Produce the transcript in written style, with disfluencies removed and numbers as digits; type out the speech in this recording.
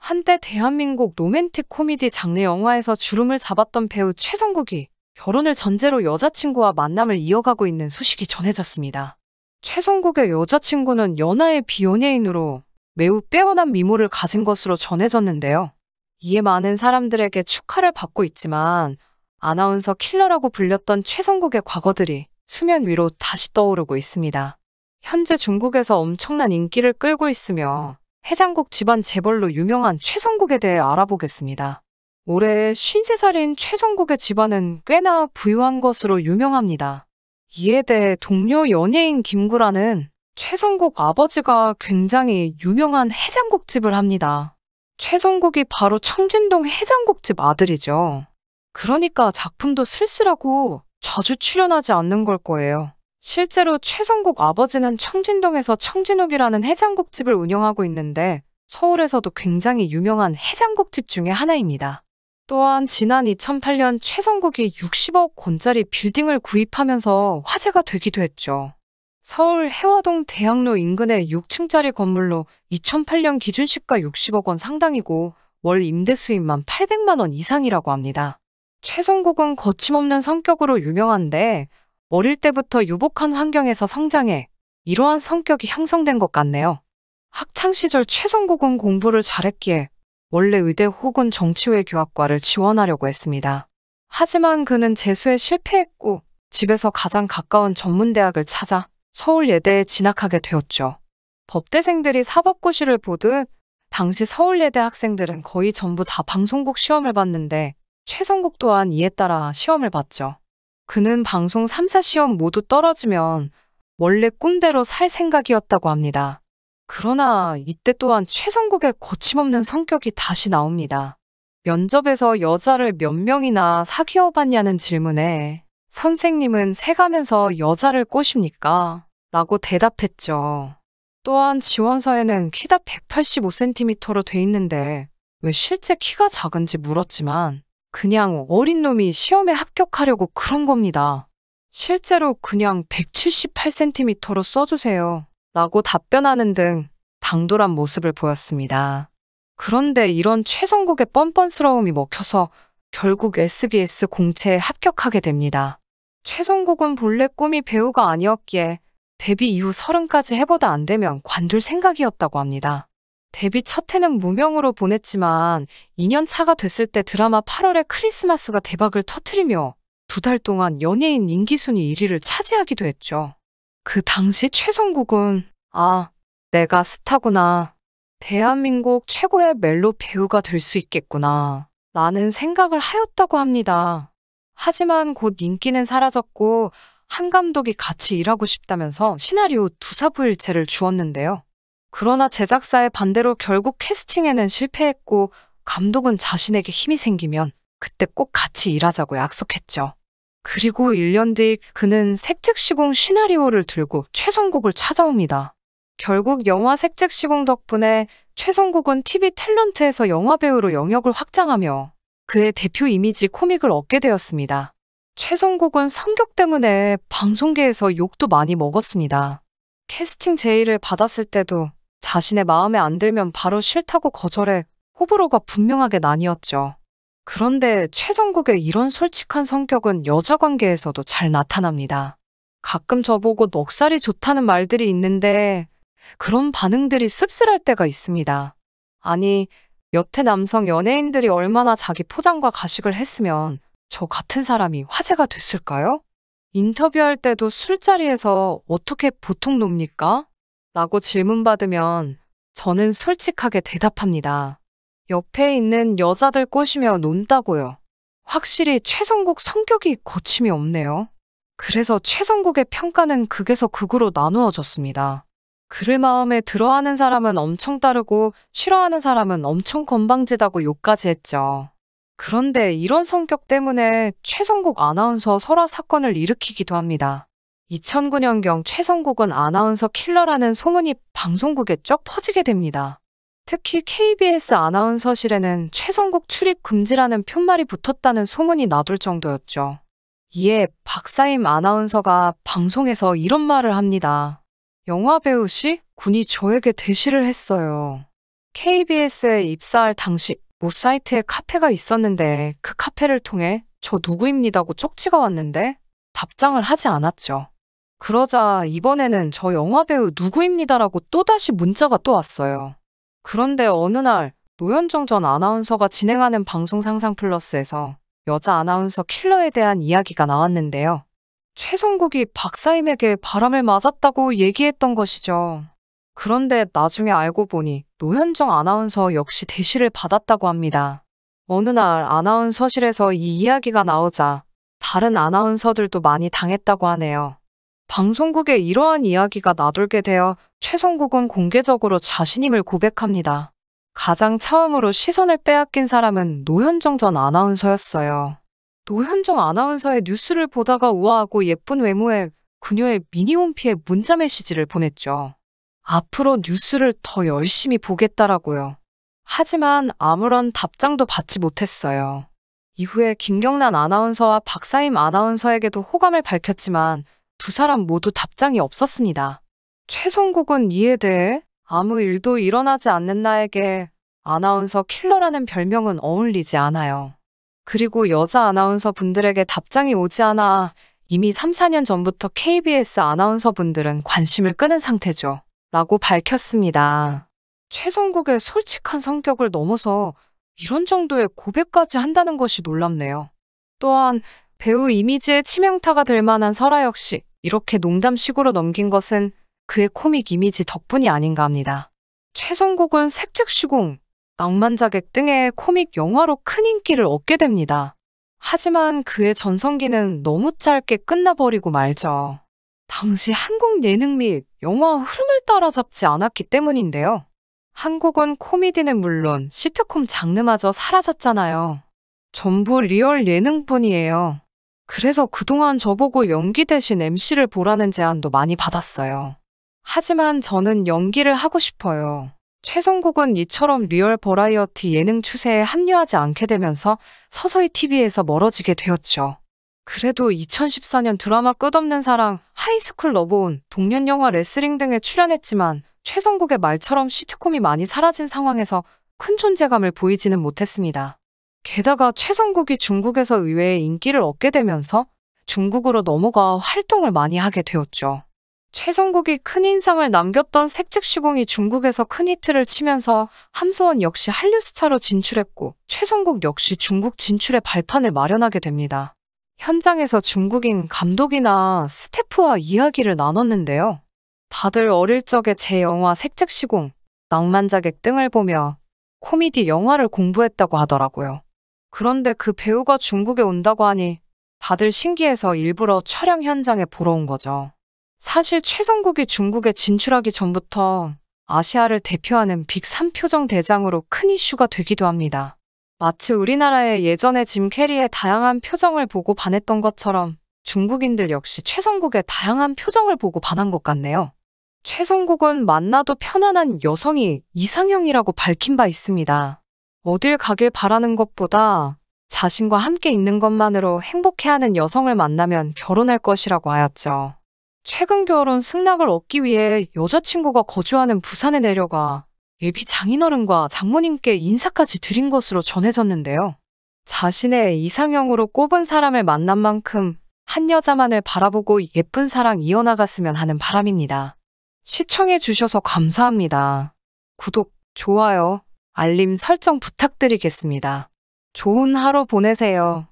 한때 대한민국 로맨틱 코미디 장르 영화에서 주름을 잡았던 배우 최성국이 결혼을 전제로 여자친구와 만남을 이어가고 있는 소식이 전해졌습니다. 최성국의 여자친구는 연하의 비연예인으로 매우 빼어난 미모를 가진 것으로 전해졌는데요. 이에 많은 사람들에게 축하를 받고 있지만 아나운서 킬러라고 불렸던 최성국의 과거들이 수면 위로 다시 떠오르고 있습니다. 현재 중국에서 엄청난 인기를 끌고 있으며 해장국 집안 재벌로 유명한 최성국에 대해 알아보겠습니다. 올해 53살인 최성국의 집안은 꽤나 부유한 것으로 유명합니다. 이에 대해 동료 연예인 김구라는 최성국 아버지가 굉장히 유명한 해장국집을 합니다. 최성국이 바로 청진동 해장국집 아들이죠. 그러니까 작품도 쓸쓸하고 자주 출연하지 않는 걸 거예요. 실제로 최성국 아버지는 청진동에서 청진욱이라는 해장국집을 운영하고 있는데 서울에서도 굉장히 유명한 해장국집 중에 하나입니다. 또한 지난 2008년 최성국이 60억 원짜리 빌딩을 구입하면서 화제가 되기도 했죠. 서울 해화동 대학로 인근의 6층짜리 건물로 2008년 기준 시가 60억 원 상당이고 월 임대 수입만 800만 원 이상이라고 합니다. 최성국은 거침없는 성격으로 유명한데 어릴 때부터 유복한 환경에서 성장해 이러한 성격이 형성된 것 같네요. 학창시절 최성국은 공부를 잘했기에 원래 의대 혹은 정치외교학과를 지원하려고 했습니다. 하지만 그는 재수에 실패했고 집에서 가장 가까운 전문대학을 찾아 서울예대에 진학하게 되었죠. 법대생들이 사법고시를 보듯 당시 서울예대 학생들은 거의 전부 다 방송국 시험을 봤는데 최성국 또한 이에 따라 시험을 봤죠. 그는 방송 3사 시험 모두 떨어지면 원래 꾼대로 살 생각이었다고 합니다. 그러나 이때 또한 최성국의 거침없는 성격이 다시 나옵니다. 면접에서 여자를 몇 명이나 사귀어봤냐는 질문에 선생님은 세가면서 여자를 꼬십니까? 라고 대답했죠. 또한 지원서에는 키가 185cm로 돼 있는데 왜 실제 키가 작은지 물었지만 그냥 어린 놈이 시험에 합격하려고 그런 겁니다. 실제로 그냥 178cm로 써주세요. 라고 답변하는 등 당돌한 모습을 보였습니다. 그런데 이런 최성국의 뻔뻔스러움이 먹혀서 결국 SBS 공채에 합격하게 됩니다. 최성국은 본래 꿈이 배우가 아니었기에 데뷔 이후 30까지 해보다 안 되면 관둘 생각이었다고 합니다. 데뷔 첫 해는 무명으로 보냈지만 2년 차가 됐을 때 드라마 8월의 크리스마스가 대박을 터뜨리며 2달 동안 연예인 인기순위 1위를 차지하기도 했죠. 그 당시 최성국은 내가 스타구나. 대한민국 최고의 멜로 배우가 될 수 있겠구나. 라는 생각을 하였다고 합니다. 하지만 곧 인기는 사라졌고 한 감독이 같이 일하고 싶다면서 시나리오 2사부일체를 주었는데요. 그러나 제작사의 반대로 결국 캐스팅에는 실패했고 감독은 자신에게 힘이 생기면 그때 꼭 같이 일하자고 약속했죠. 그리고 1년 뒤 그는 색즉시공 시나리오를 들고 최성국을 찾아옵니다. 결국 영화 색즉시공 덕분에 최성국은 TV 탤런트에서 영화배우로 영역을 확장하며 그의 대표 이미지 코믹을 얻게 되었습니다. 최성국은 성격 때문에 방송계에서 욕도 많이 먹었습니다. 캐스팅 제의를 받았을 때도 자신의 마음에 안 들면 바로 싫다고 거절해 호불호가 분명하게 나뉘었죠. 그런데 최성국의 이런 솔직한 성격은 여자 관계에서도 잘 나타납니다. 가끔 저보고 넉살이 좋다는 말들이 있는데 그런 반응들이 씁쓸할 때가 있습니다. 아니, 여태 남성 연예인들이 얼마나 자기 포장과 가식을 했으면 저 같은 사람이 화제가 됐을까요? 인터뷰할 때도 술자리에서 어떻게 보통 놉니까? 라고 질문받으면 저는 솔직하게 대답합니다. 옆에 있는 여자들 꼬시며 논다고요. 확실히 최성국 성격이 거침이 없네요. 그래서 최성국의 평가는 극에서 극으로 나누어졌습니다. 그를 마음에 들어하는 사람은 엄청 따르고 싫어하는 사람은 엄청 건방지다고 욕까지 했죠. 그런데 이런 성격 때문에 최성국 아나운서 설화 사건을 일으키기도 합니다. 2009년경 최성국은 아나운서 킬러라는 소문이 방송국에 쩍 퍼지게 됩니다. 특히 KBS 아나운서실에는 최성국 출입 금지라는 푯말이 붙었다는 소문이 나돌 정도였죠. 이에 박사임 아나운서가 방송에서 이런 말을 합니다. 영화배우시? 군이 저에게 대시를 했어요. KBS에 입사할 당시 모 사이트에 카페가 있었는데 그 카페를 통해 저 누구입니다고 쪽지가 왔는데 답장을 하지 않았죠. 그러자 이번에는 저 영화배우 누구입니다라고 또다시 문자가 또 왔어요. 그런데 어느 날 노현정 전 아나운서가 진행하는 방송 상상 플러스에서 여자 아나운서 킬러에 대한 이야기가 나왔는데요. 최성국이 박사임에게 바람을 맞았다고 얘기했던 것이죠. 그런데 나중에 알고 보니 노현정 아나운서 역시 대시를 받았다고 합니다. 어느 날 아나운서실에서 이 이야기가 나오자 다른 아나운서들도 많이 당했다고 하네요. 방송국에 이러한 이야기가 나돌게 되어 최성국은 공개적으로 자신임을 고백합니다. 가장 처음으로 시선을 빼앗긴 사람은 노현정 전 아나운서였어요. 노현정 아나운서의 뉴스를 보다가 우아하고 예쁜 외모에 그녀의 미니홈피에 문자 메시지를 보냈죠. 앞으로 뉴스를 더 열심히 보겠다라고요. 하지만 아무런 답장도 받지 못했어요. 이후에 김경란 아나운서와 박사임 아나운서에게도 호감을 밝혔지만 두 사람 모두 답장이 없었습니다. 최성국은 이에 대해 아무 일도 일어나지 않는 나에게 아나운서 킬러라는 별명은 어울리지 않아요. 그리고 여자 아나운서 분들에게 답장이 오지 않아 이미 3, 4년 전부터 KBS 아나운서 분들은 관심을 끄는 상태죠. 라고 밝혔습니다. 최성국의 솔직한 성격을 넘어서 이런 정도의 고백까지 한다는 것이 놀랍네요. 또한 배우 이미지에 치명타가 될 만한 설화 역시 이렇게 농담식으로 넘긴 것은 그의 코믹 이미지 덕분이 아닌가 합니다. 최성국은 색즉시공, 낭만자객 등의 코믹 영화로 큰 인기를 얻게 됩니다. 하지만 그의 전성기는 너무 짧게 끝나버리고 말죠. 당시 한국 예능 및 영화 흐름을 따라잡지 않았기 때문인데요. 한국은 코미디는 물론 시트콤 장르마저 사라졌잖아요. 전부 리얼 예능뿐이에요. 그래서 그동안 저보고 연기 대신 MC를 보라는 제안도 많이 받았어요. 하지만 저는 연기를 하고 싶어요. 최성국은 이처럼 리얼 버라이어티 예능 추세에 합류하지 않게 되면서 서서히 TV에서 멀어지게 되었죠. 그래도 2014년 드라마 끝없는 사랑, 하이스쿨 러브온, 동년영화 레슬링 등에 출연했지만 최성국의 말처럼 시트콤이 많이 사라진 상황에서 큰 존재감을 보이지는 못했습니다. 게다가 최성국이 중국에서 의외의 인기를 얻게 되면서 중국으로 넘어가 활동을 많이 하게 되었죠. 최성국이 큰 인상을 남겼던 색즉시공이 중국에서 큰 히트를 치면서 함소원 역시 한류 스타로 진출했고 최성국 역시 중국 진출의 발판을 마련하게 됩니다. 현장에서 중국인 감독이나 스태프와 이야기를 나눴는데요. 다들 어릴 적에 제 영화 색즉시공, 낭만자객 등을 보며 코미디 영화를 공부했다고 하더라고요. 그런데 그 배우가 중국에 온다고 하니 다들 신기해서 일부러 촬영 현장에 보러 온 거죠. 사실 최성국이 중국에 진출하기 전부터 아시아를 대표하는 빅3 표정 대장으로 큰 이슈가 되기도 합니다. 마치 우리나라의 예전에 짐 캐리의 다양한 표정을 보고 반했던 것처럼 중국인들 역시 최성국의 다양한 표정을 보고 반한 것 같네요. 최성국은 만나도 편안한 여성이 이상형이라고 밝힌 바 있습니다. 어딜 가길 바라는 것보다 자신과 함께 있는 것만으로 행복해하는 여성을 만나면 결혼할 것이라고 하였죠. 최근 결혼 승낙을 얻기 위해 여자친구가 거주하는 부산에 내려가 예비 장인어른과 장모님께 인사까지 드린 것으로 전해졌는데요. 자신의 이상형으로 꼽은 사람을 만난 만큼 한 여자만을 바라보고 예쁜 사랑 이어나갔으면 하는 바람입니다. 시청해 주셔서 감사합니다. 구독, 좋아요, 알림 설정 부탁드리겠습니다. 좋은 하루 보내세요.